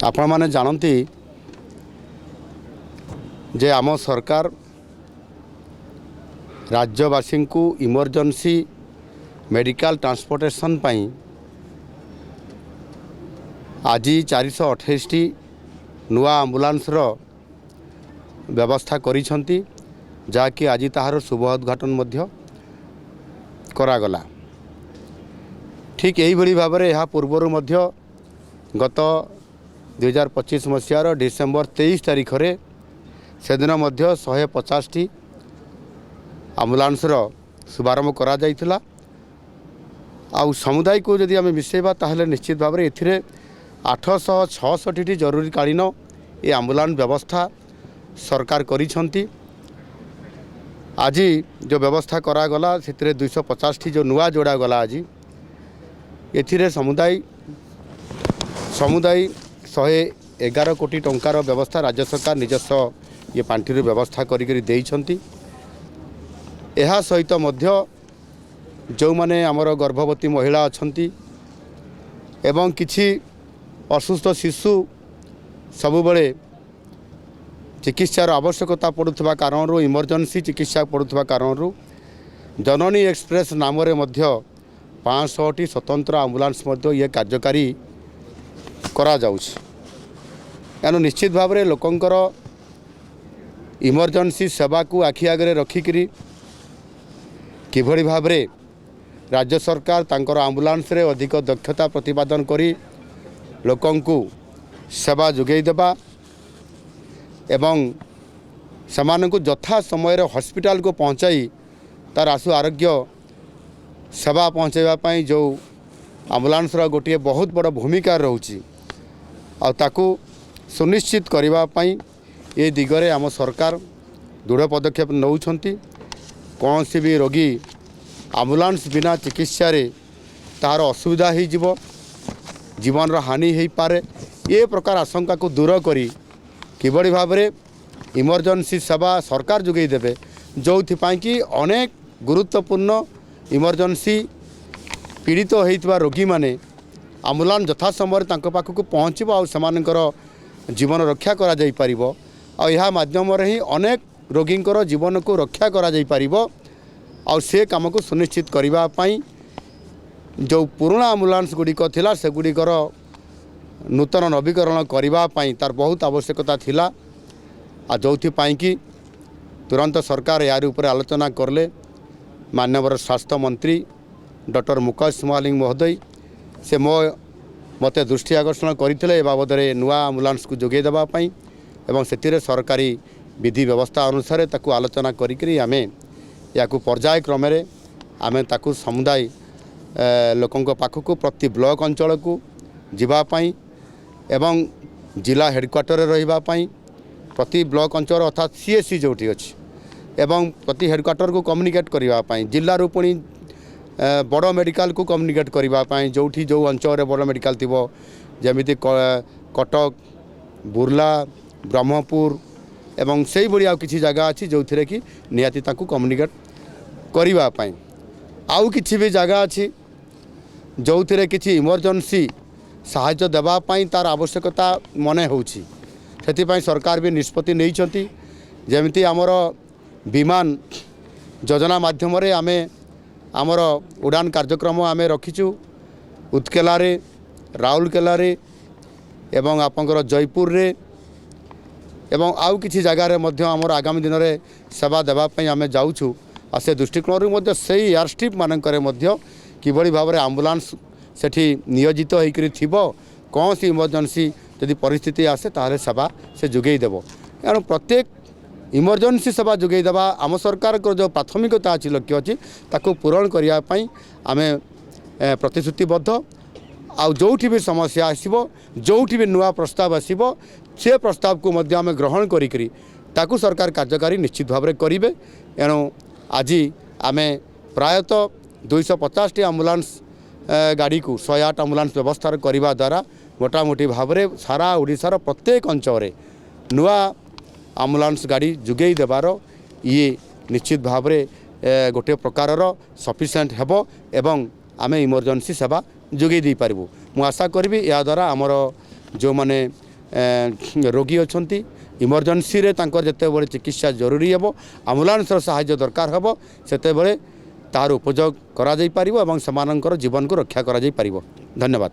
आपण माने जानती जे आम सरकार राज्यवासी को इमरजेंसी मेडिकल ट्रांसपोर्टेशन पाई आज 428 नुआ आम्बुलांस व्यवस्था करिसेंती जाकि आज ताहार शुभ उद्घाटन करागला। ठीक यही भली भाव में यह पूर्वर गत 2025 मसीहार डिसेम्बर 23 तारीख रे से दिन 150 आम्बुलांस शुभारंभ करा जाइथिला। आउ समुदाय को जदि आम मिसेबा ताहले निश्चित भाव में एथिरे 866 जरूरीकालीन ये आम्बुलांस व्यवस्था सरकार करिसेंती। आज जो व्यवस्था करागला से 250 जो नुआ जोड़ा गला आज एथिरे समुदाय 111 कोटी टंकार व्यवस्था राज्य सरकार निजस्व ये पांठि व्यवस्था करी देइछंती। एहा सहित मध्य जो माने आमर गर्भवती महिला अछंती एवं किछि असुस्थ शिशु सबुबले चिकित्सार आवश्यकता पड़ुवा कारण इमरजेंसी चिकित्सा पड़ुवा कारण जननी एक्सप्रेस नाम 500टी स्वतंत्र आम्बुलांस ये कार्यकारी करा जाउछ। एनु निश्चित भाव में लोकंकर इमरजेंसी सेवा को आखि आगे रखिकी किभली भाव में राज्य सरकार तांकर आम्बुलांस रे अधिक दक्षता प्रतिपादन करी लोकंकु सेवा जोगई देबा एवं सेमानंकु यथा समय हॉस्पिटल को पहुंचाई तार आशु आरोग्य सेवा पहुंचाइबा पई जो आम्बुलांस रा गोटे बहुत बड़ भूमिका रहउची आ ताकू सुनिश्चित करबा पई ये दिगरे आम सरकार दृढ़ पदक्षेप नौछंती। कौन सी भी रोगी आम्बुलांस बिना चिकित्सा रे तार असुविधा हो जीव जीवन रा हानि हो पारे ये प्रकार आशंका को दूर करी किभली भाव में इमरजेंसी सेवा सरकार जोगई देबे जो कि अनेक गुरुत्वपूर्ण इमरजेंसी पीड़ित होइतबा रोगी माने आम्बुलांस यथा समय तांको पाखक पहुँचब आ सेमानकर जीवन रक्षा करा जाई परिबो आ यह माध्यम ही अनेक रोगींकर जीवन को रक्षा करा जाई परिबो आ से काम को सुनिश्चित करबा पई जो पुराना आम्बुलांस गुड़िक थिला से गुड़िकर नूतन नवीकरण करबा पई तार बहुत आवश्यकता थिला आ जोथि पई कि तुरंत सरकार यार ऊपर आलोचना करले। माननीय स्वास्थ्य मंत्री डॉक्टर मुकेश मालिंग महोदय से मते दृष्टि आकर्षण करते बाबद नुआ आम्बुलांस को जोगे देबा पई एवं से सरकारी विधि व्यवस्था अनुसार ताकू आलोचना करी आमे याकू पर्याय क्रम आमे ताकू समुदाय लोकंक पाखक प्रति ब्लॉक अंचल को जीवाई एवं जिला हेडक्वार्टर रहिबा पई प्रति ब्लॉक अंचल अर्थात सीएससी जोटी अच्छी एवं प्रति हेडक्वार्टर को कम्युनिकेट करने जिला रू पुणी बड़ मेडिकल को कम्युनिकेट करने जो जो अंचल बड़ मेडिकल थी जमीती कटक बुर्ला ब्रह्मपुर एवं से भाई आउ किसी जगह अच्छी जो थे कि निहाती ताकू कम्युनिकेट करने आउ किसी भी जगह अच्छी जो थे कि इमरजेंसी साहाय्य देवाई तार आवश्यकता मने होची से सरकार भी निष्पत्ति नहीं जमीती आमर विमान योजना माध्यम आमे आमर उड़ान कार्यक्रम आमे रखीचु उत्केला रे राउरकेला रे एवं आपंकर जयपुर रे एवं आउ किसी जगार आमर आगामी दिन में सेवा देवाई आमे जाऊँ आ से दृष्टिकोण से एयर स्ट्रिप मानकर किभली भाव में आम्बुलांस सेठी नियोजित होकर थिबो कौन सी इमरजेंसी यदि परिस्थिति आसे ताहले सेवा से जोगई देव। एणु प्रत्येक इमरजेंसी सेवा जोगई देवा आम सरकार को जो प्राथमिकता अच्छी लक्ष्य अच्छी ताको पूरण करने आम प्रतिश्रुतिबद्ध आ जोठी भी समस्या आसो जोठी भी नुआ प्रस्ताव आसो से प्रस्ताव को आम ग्रहण करी ताकू सरकार कार्यकारी निश्चित भाव में करेंगे। एणु आज आम प्रायतः 250 आम्बुलांस गाड़ी को 108 आम्बुलांस व्यवस्था करने द्वारा मोटामोटी भाव में सारा ओडिशार प्रत्येक अंचल नुआ आम्बुलांस गाड़ी जोगई देवार ये निश्चित भाव में गोटे प्रकार सफिशिएंट हेबो एवं आमे इमरजेंसी सेवा जोगई दे पारिबु। मु आशा करबी या द्वारा आमर जो माने ରୋଗୀ ଅଛନ୍ତି ଇମର୍ଜେନ୍ସିରେ ତାଙ୍କର ଯେତେବେଳେ ଚିକିତ୍ସା ଜରୁରୀ ହେବ ଆମ୍ବୁଲାନ୍ସର ସାହାଯ୍ୟ ଦରକାର ହେବ ସେତେବେଳେ ତାହାର ଉପଯୋଗ କରାଯାଇପାରିବ ଏବଂ ସେମାନଙ୍କର ଜୀବନକୁ ରକ୍ଷା କରାଯାଇପାରିବ। ଧନ୍ୟବାଦ।